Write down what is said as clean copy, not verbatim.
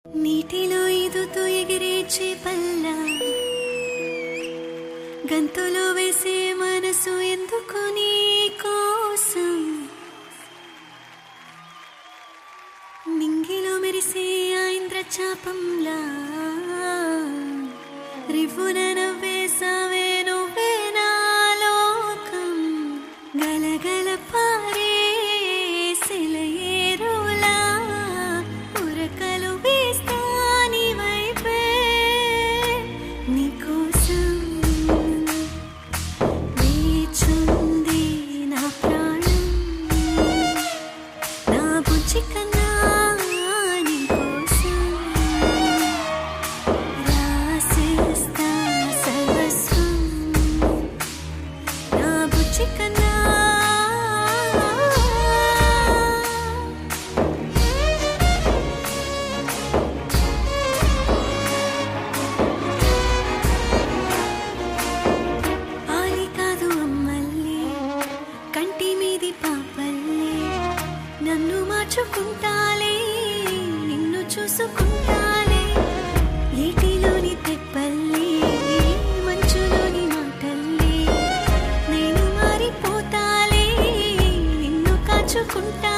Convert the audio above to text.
నీటిలో ఈదుతూ ఎగిరే చేపల్ల గంతులో వేసే మనసు ఎందుకు నీ కోసం నింగిలో మెరిసే ఆ ఇంద్రచాపంలా రివ్వున నవ్వేసావే నువ్వే నా లోకం గలగల పారే సెలయేరులా ఉరకలు వేస్తా నీ వైపే నీకోసం వేచుంది నా ప్రాణం నా బుజ్జి కన్నా నీకోసం రాసేస్తా సర్వస్వం నా బుజ్జి కన్నా ఆలి కాదు అమ్మల్లే కంటి మీది పాపల్లే నన్ను మార్చుకుంటాలే నిన్ను చూసుకుంటాలే ఏటిలోని తెప్పల్లే మంచులోని మాటల్లే నేను మారిపోతాలే నిన్ను కాచుకుంటా